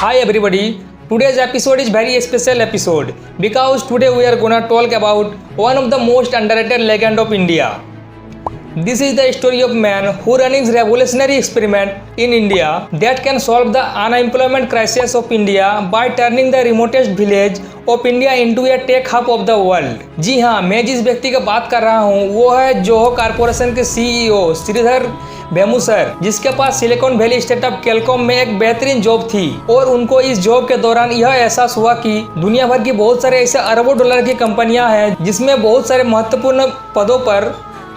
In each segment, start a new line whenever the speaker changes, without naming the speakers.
Hi everybody, today's episode is very special episode because today we are gonna talk about one of the most underrated legend of India. This is the story of man who running revolutionary experiment in India that can solve the unemployment crisis of India by turning the remotest village of India into a tech hub of the world. जी हाँ, मैं जिस व्यक्ति की बात कर रहा हूँ वो है जोहो कॉर्पोरेशन के CEO श्रीधर वेमू सर, जिसके पास सिलिकॉन वैली स्टार्टअप कैलकॉम में एक बेहतरीन जॉब थी और उनको इस जॉब के दौरान यह एहसास हुआ कि दुनिया भर की बहुत सारे ऐसे अरबों डॉलर की कंपनियां हैं जिसमें बहुत सारे महत्वपूर्ण पदों पर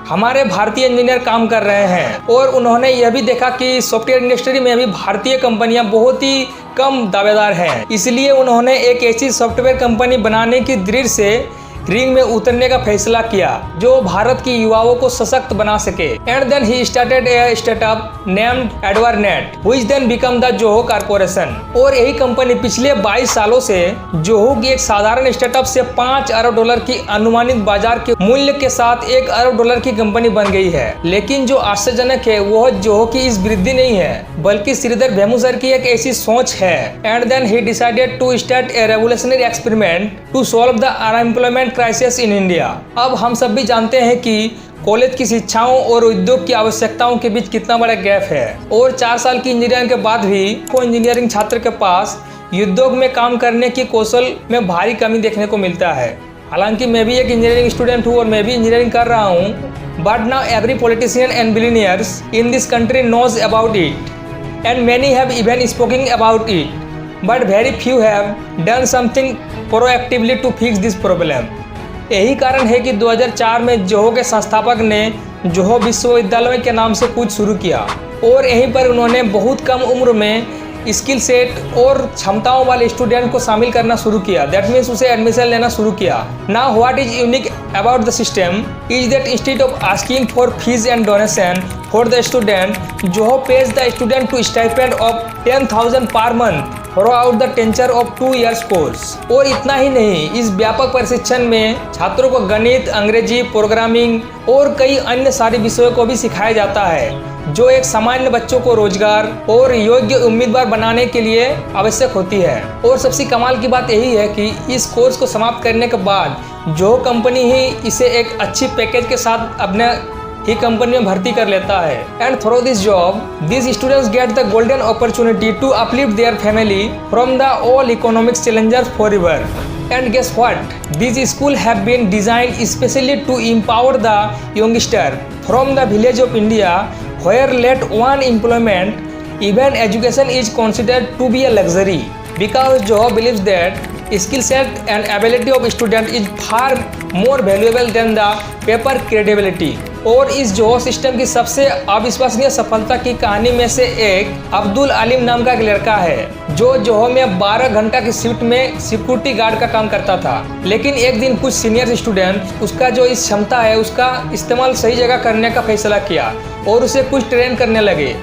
हमारे भारतीय इंजीनियर काम कर रहे हैं। और उन्होंने यह भी देखा कि सॉफ्टवेयर इंडस्ट्री में भी भारतीय कंपनियां बहुत ही कम दावेदार हैं। इसलिए उन्होंने एक ऐसी सॉफ्टवेयर कंपनी बनाने की दृढ़ से रिंग में उतरने का फैसला किया जो भारत की युवाओं को सशक्त बना सके। And then he started a startup named AdventNet which then become the Zoho Corporation. और यही कंपनी पिछले 22 सालों से जोहो की एक साधारण स्टार्टअप से 5 अरब डॉलर की अनुमानित बाजार के मूल्य के साथ 1 अरब डॉलर की कंपनी बन गई है। लेकिन जो आश्चर्यजनक है वह जोहो की इस वृद्धि नहीं है बल्कि श्रीधर वेमू सर की एक ऐसी सोच है। And then he decided to start a revolutionary experiment to solve the unemployment crisis in India. अब हम सब भी जानते हैं कि कॉलेज की शिक्षाओं और उद्योग की आवश्यकताओं के बीच कितना बड़ा गैप है और 4 साल की इंजीनियरिंग के बाद भी को इंजीनियरिंग छात्र के पास उद्योग में काम करने की कौशल में भारी कमी देखने को मिलता है। हालांकि मैं भी एक इंजीनियरिंग स्टूडेंट हूँ और मैं भी इंजीनियरिंग कर रहा हूँ, but now every politician and billionaires in this country knows about it and many have even spoking about it but very few have done something proactively to fix this problem. यही कारण है कि 2004 में Zoho के संस्थापक ने Zoho विश्वविद्यालय के नाम से कुछ शुरू किया और यहीं पर उन्होंने बहुत कम उम्र में स्किल सेट और क्षमताओं वाले स्टूडेंट को शामिल करना शुरू किया। दैट मीन्स उसे एडमिशन लेना शुरू किया। Now what is unique about the system is that instead of asking for fees and donation for the student Zoho pays the student to stipend of 10,000 per month throughout the tenure of 2 years कोर्स। और इतना ही नहीं, इस व्यापक प्रशिक्षण में छात्रों को गणित, अंग्रेजी, प्रोग्रामिंग और कई अन्य सारे विषयों को भी सिखाया जाता है जो एक सामान्य बच्चों को रोजगार और योग्य उम्मीदवार बनाने के लिए आवश्यक होती है। और सबसे कमाल की बात यही है कि इस कोर्स को समाप्त करने के बाद जो कंपनी ही इसे एक अच्छी पैकेज के साथ अपने ही कंपनी में भर्ती कर लेता है। And through this job this students get the golden opportunity to uplift their family from the all economics challengers forever. And guess what? These schools have been designed especially to empower the youngster from the village of India where let one employment, even education is considered to be a luxury because Joho believes that skill set and ability of student is far more valuable than the paper credibility। और इस Zoho system की सबसे अविश्वसनीय सफलता की कहानी में से एक अब्दुल अलीम नाम का एक लड़का है जो जोहो में 12 घंटा की शिफ्ट में सिक्योरिटी गार्ड का काम करता था। लेकिन एक दिन कुछ सीनियर स्टूडेंट उसका जो इस क्षमता है उसका इस्तेमाल सही जगह करने का फैसला किया और उसे कुछ ट्रेन करने लगे,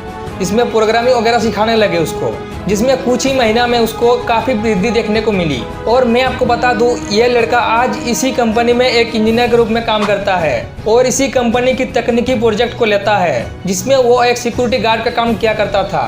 इसमें प्रोग्रामिंग वगैरह सिखाने लगे उसको, जिसमें कुछ ही महीना में उसको काफ़ी वृद्धि देखने को मिली। और मैं आपको बता दूं ये लड़का आज इसी कंपनी में एक इंजीनियर के रूप में काम करता है और इसी कंपनी की तकनीकी प्रोजेक्ट को लेता है जिसमें वो एक सिक्योरिटी गार्ड का काम किया करता था।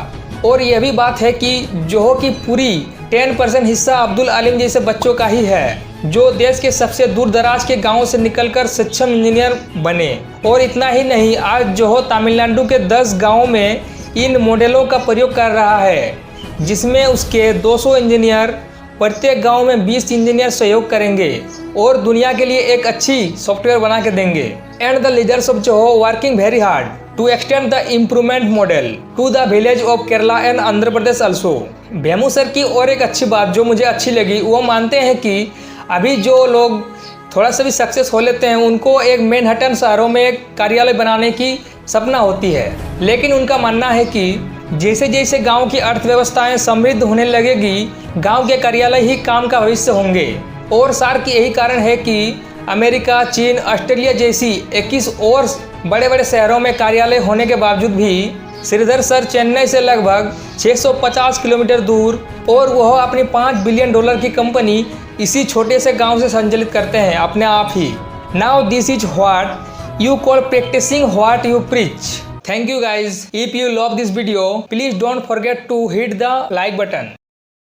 और यह भी बात है कि जोहो की पूरी 10% हिस्सा अब्दुल अलीम जैसे बच्चों का ही है जो देश के सबसे दूर दराज के गाँव से निकलकर सक्षम इंजीनियर बने। और इतना ही नहीं, आज जोहो तमिलनाडु के 10 गाँवों में इन मॉडलों का प्रयोग कर रहा है जिसमें उसके 200 इंजीनियर प्रत्येक गांव में 20 इंजीनियर सहयोग करेंगे और दुनिया के लिए एक अच्छी सॉफ्टवेयर बना के देंगे। And the leaders of Zoho working very hard to extend the improvement model to the village of Kerala and Andhra Pradesh also. Vembu sir की और एक अच्छी बात जो मुझे अच्छी लगी, वो मानते हैं कि अभी जो लोग थोड़ा सा भी सक्सेस हो लेते हैं उनको एक मैनहट्टन शहरों में एक कार्यालय बनाने की सपना होती है। लेकिन उनका मानना है कि जैसे जैसे गांव की अर्थव्यवस्थाएं समृद्ध होने लगेगी गांव के कार्यालय ही काम का भविष्य होंगे। और सार की यही कारण है कि अमेरिका, चीन, ऑस्ट्रेलिया जैसी 21 और बड़े बड़े शहरों में कार्यालय होने के बावजूद भी श्रीधर सर चेन्नई से लगभग 650 किलोमीटर दूर और वह अपनी $5 बिलियन की कंपनी इसी छोटे से गांव से संचालित करते हैं अपने आप ही। Now this is what you call practising what you preach. Thank you guys. If you love this video, please don't forget to hit the like button.